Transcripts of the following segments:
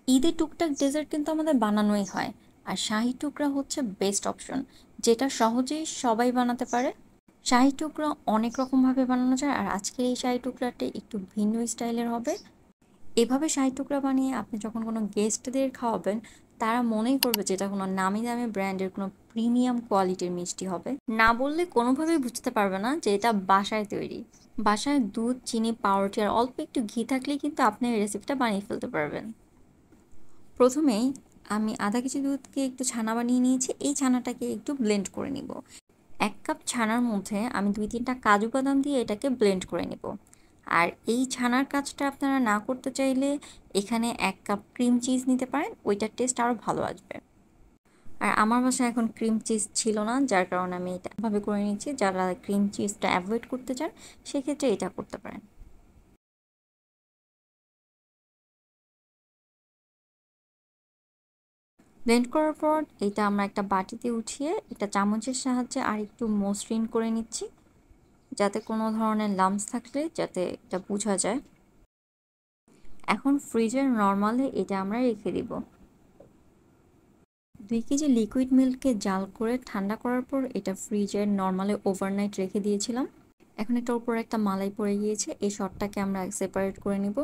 ঈদে টুকটাক ডেজার্ট কিন্তু আমাদের বানানোই হয়, আর শাহি টুকরা হচ্ছে বেস্ট অপশন, যেটা সহজেই সবাই বানাতে পারে। শাহি টুকরা অনেক রকমভাবে বানানো যায়, আর আজকের এই শাহি টুকরাটি একটু ভিন্ন স্টাইলের হবে। এভাবে শাহি টুকরা বানিয়ে আপনি যখন কোনো গেস্টদের খাওয়াবেন, তারা মনেই করবে যে এটা কোনো নামি দামি ব্র্যান্ডের কোনো প্রিমিয়াম কোয়ালিটির মিষ্টি হবে। না বললে কোনোভাবেই বুঝতে পারবে না যে এটা বাসায় তৈরি। বাসায় দুধ, চিনি, পাউরুটি আর অল্প একটু ঘি থাকলেই কিন্তু আপনি এই রেসিপিটা বানিয়ে ফেলতে পারবেন। প্রথমেই আমি আধা কেজি দুধকে একটু ছানা বানিয়ে নিয়েছি। এই ছানাটাকে একটু ব্লেন্ড করে নিব। ১ কাপ ছানার মধ্যে আমি ২-৩টা কাজু বাদাম দিয়ে এটাকে ব্লেন্ড করে নিব। আর এই ছানার কাজটা আপনারা না করতে চাইলে এখানে ১ কাপ ক্রিম চিজ নিতে পারেন, ওইটার টেস্ট আরও ভালো আসবে। আর আমার বাসায় এখন ক্রিম চিজ ছিল না, যার কারণে আমি এটা এভাবে করে নিচ্ছি। যারা ক্রিম চিজটা অ্যাভয়েড করতে চান সেক্ষেত্রে এটা করতে পারেন। ব্লেন্ড করার পর এটা আমরা একটা বাটিতে উঠিয়ে এটা চামচের সাহায্যে আর একটু মসৃণ করে নিচ্ছি, যাতে কোনো ধরনের লাম্পস থাকলে যাতে এটা বোঝা যায়। এখন ফ্রিজের নরমালে এটা আমরা রেখে দিব। ২ কেজি লিকুইড মিল্ককে জাল করে ঠান্ডা করার পর এটা ফ্রিজের নরমালে ওভারনাইট রেখে দিয়েছিলাম। এখন এটার উপর একটা মালাই পড়ে গিয়েছে, এই শটটাকে আমরা সেপারেট করে নিব।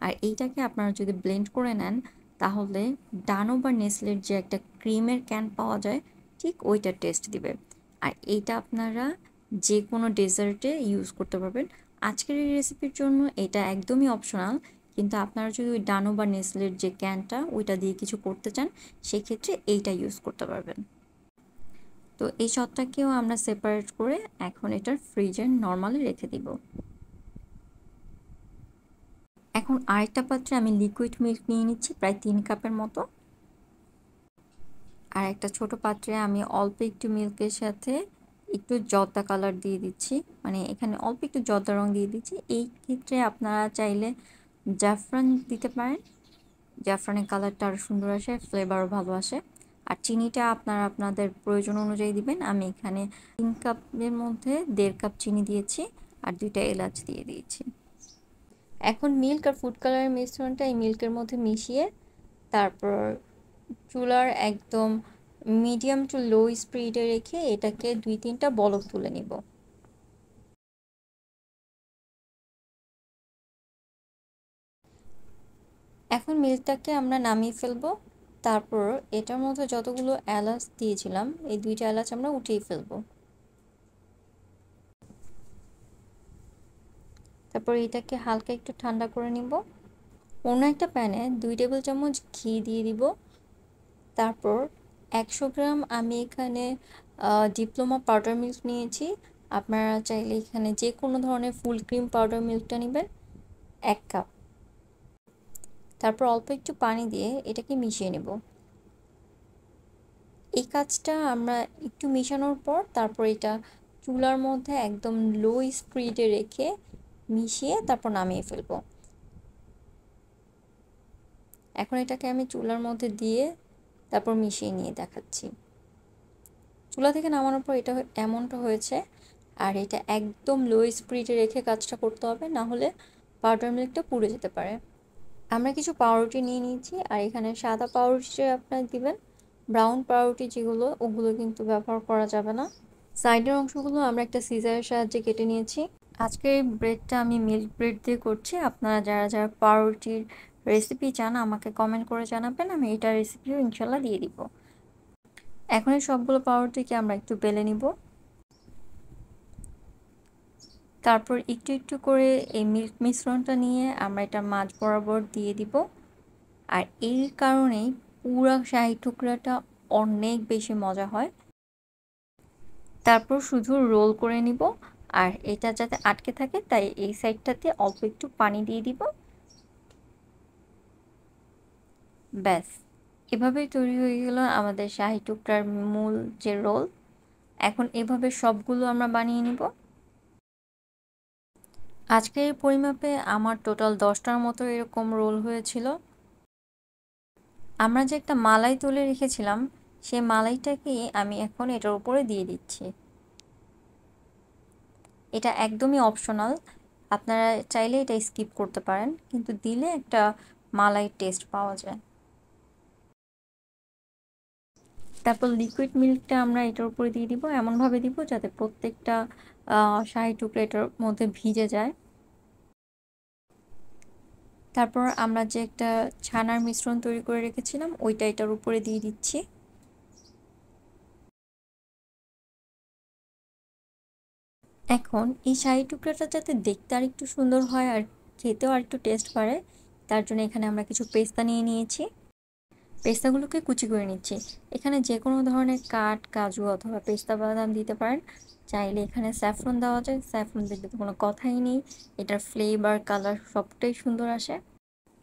আর এইটাকে আপনারা যদি ব্লেন্ড করে নেন, তাহলে ডানো বা নেসলের যে একটা ক্রিমের ক্যান পাওয়া যায়, ঠিক ওইটার টেস্ট দিবে। আর এইটা আপনারা যে কোনো ডেজার্টে ইউজ করতে পারবেন। আজকের এই রেসিপির জন্য এটা একদমই অপশনাল, কিন্তু আপনারা যদি ওই ডানো বা নেসলের যে ক্যানটা ওইটা দিয়ে কিছু করতে চান, সেক্ষেত্রে এইটা ইউজ করতে পারবেন। তো এই শটটাকেও আমরা সেপারেট করে এখন এটার ফ্রিজের নরমালে রেখে দিব। এখন আরেকটা পাত্রে আমি লিকুইড মিল্ক নিয়ে নিচ্ছি প্রায় ৩ কাপের মতো। আর একটা ছোট পাত্রে আমি অল্প একটু মিল্কের সাথে একটু জর্দা কালার দিয়ে দিচ্ছি, মানে এখানে অল্প একটু জর্দা রং দিয়ে দিচ্ছি। এই ক্ষেত্রে আপনারা চাইলে জাফরান দিতে পারেন, জাফরানের কালারটা আরও সুন্দর আসে, ফ্লেভারও ভালো আসে। আর চিনিটা আপনারা আপনাদের প্রয়োজন অনুযায়ী দিবেন। আমি এখানে ৩ কাপের মধ্যে ১.৫ কাপ চিনি দিয়েছি, আর ২টা এলাচ দিয়ে দিয়েছি। এখন মিল্ক আর ফুড কালারের মিশ্রণটা এই মিল্কের মধ্যে মিশিয়ে তারপর চুলার একদম মিডিয়াম টু লো স্পিডে রেখে এটাকে ২-৩টা বলক তুলে নিব। এখন মিল্কটাকে আমরা নামিয়ে ফেলবো। তারপর এটার মধ্যে যতগুলো এলাচ দিয়েছিলাম, এই ২টা এলাচ আমরা উঠিয়ে ফেলবো। তারপর এটাকে হালকা একটু ঠান্ডা করে নিব। অন্য একটা প্যানে ২ টেবিল চামচ ঘি দিয়ে দিব। তারপর ১০০ গ্রাম আমি এখানে ডিপ্লোমা পাউডার মিল্ক নিয়েছি। আপনারা চাইলে এখানে যে কোনো ধরনের ফুল ক্রিম পাউডার মিল্কটা নেবেন, ১ কাপ। তারপর অল্প একটু পানি দিয়ে এটাকে মিশিয়ে নেব। এই কাজটা আমরা একটু মিশানোর পর তারপর এটা চুলার মধ্যে একদম লো স্পিডে রেখে মিশিয়ে তারপর নামিয়ে ফেলবো। এখন এটাকে আমি চুলার মধ্যে দিয়ে তারপর মিশিয়ে নিয়ে দেখাচ্ছি। চুলা থেকে নামানোর পর এটা এমনটা হয়েছে। আর এটা একদম লো স্পিডে রেখে কাজটা করতে হবে, না হলে পাউডার মিল্কটা পুড়ে যেতে পারে। আমরা কিছু পাউরুটি নিয়ে নিয়েছি, আর এখানে সাদা পাউরুটি আপনারা দিবেন। ব্রাউন পাউরুটি যেগুলো, ওগুলো কিন্তু ব্যবহার করা যাবে না। সাইডের অংশগুলো আমরা একটা সিজারের সাহায্যে কেটে নিয়েছি। আজকের এই ব্রেডটা আমি মিল্ক ব্রেড দিয়ে করছি। আপনারা যারা যারা পাউরুটির রেসিপি চান আমাকে কমেন্ট করে জানাবেন, আমি এটা রেসিপিও ইনশাল্লাহ দিয়ে দিব। এখন এই সবগুলো পাউরুটিকে আমরা একটু বেলে নিব। তারপর একটু একটু করে এই মিল্ক মিশ্রণটা নিয়ে আমরা এটা মাঝ বরাবর দিয়ে দিব। আর এই কারণেই পুরা শাহি টুকরাটা অনেক বেশি মজা হয়। তারপর শুধু রোল করে নিব। আর এটা যাতে আটকে থাকে তাই এই সাইডটাতে অল্প একটু পানি দিয়ে দিব। ব্যাস, এভাবেই তৈরি হয়ে গেল আমাদের শাহি টুকরার মূল যে রোল। এখন এভাবে সবগুলো আমরা বানিয়ে নিব। আজকের এই পরিমাপে আমার টোটাল 10টার মতো এরকম রোল হয়েছিল। আমরা যে একটা মালাই তুলে রেখেছিলাম, সেই মালাইটাকে আমি এখন এটার উপরে দিয়ে দিচ্ছি। এটা একদমই অপশনাল, আপনারা চাইলে এটা স্কিপ করতে পারেন, কিন্তু দিলে একটা মালাই টেস্ট পাওয়া যায়। তারপর লিকুইড মিল্কটা আমরা এটার উপরে দিয়ে দিব, এমনভাবে দিব যাতে প্রত্যেকটা শাহি টুকরা এটার মধ্যে ভিজে যায়। তারপর আমরা যে একটা ছানার মিশ্রণ তৈরি করে রেখেছিলাম ওইটা এটার উপরে দিয়ে দিচ্ছি। এখন এই শাহি টুকরাটা যাতে দেখতে আর একটু সুন্দর হয় আর খেতেও আর একটু টেস্ট বাড়ে, তার জন্য এখানে আমরা কিছু পেস্তা নিয়ে নিয়েছি। পেস্তাগুলোকে কুচি করে নিচ্ছি। এখানে যে কোনো ধরনের কাজু অথবা পেস্তা বাদাম দিতে পারেন। চাইলে এখানে স্যাফরন দেওয়া যায়, স্যাফরন দিলে তো কোনো কথাই নেই, এটার ফ্লেভার কালার সবটাই সুন্দর আসে।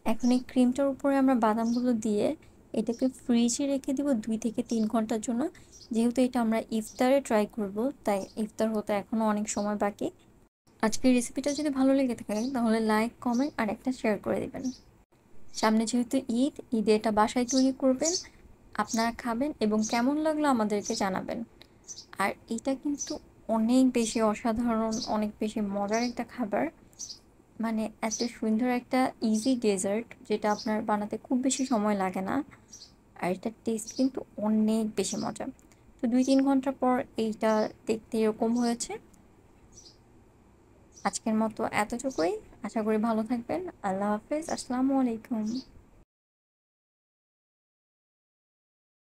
এখন এই ক্রিমটার উপরে আমরা বাদামগুলো দিয়ে এটাকে ফ্রিজে রেখে দিব 2 থেকে 3 ঘন্টার জন্য। যেহেতু এটা আমরা ইফতারে ট্রাই করব, তাই ইফতার হতে এখনও অনেক সময় বাকি। আজকের রেসিপিটা যদি ভালো লেগে থাকে তাহলে লাইক, কমেন্ট আর একটা শেয়ার করে দেবেন। সামনে যেহেতু ঈদে এটা বাসায় তৈরি করবেন, আপনারা খাবেন এবং কেমন লাগলো আমাদেরকে জানাবেন। আর এটা কিন্তু অনেক বেশি অসাধারণ, অনেক বেশি মজার একটা খাবার। মানে এত সুন্দর একটা ইজি ডেজার্ট যেটা আপনার বানাতে খুব বেশি সময় লাগে না, আর এটার টেস্ট কিন্তু অনেক বেশি মজা। তো 2-3 ঘন্টা পর এইটা দেখতে এরকম হয়েছে। আজকের মতো এতটুকুই। আশা করি ভালো থাকবেন। আল্লাহ হাফেজ, আসসালামু আলাইকুম।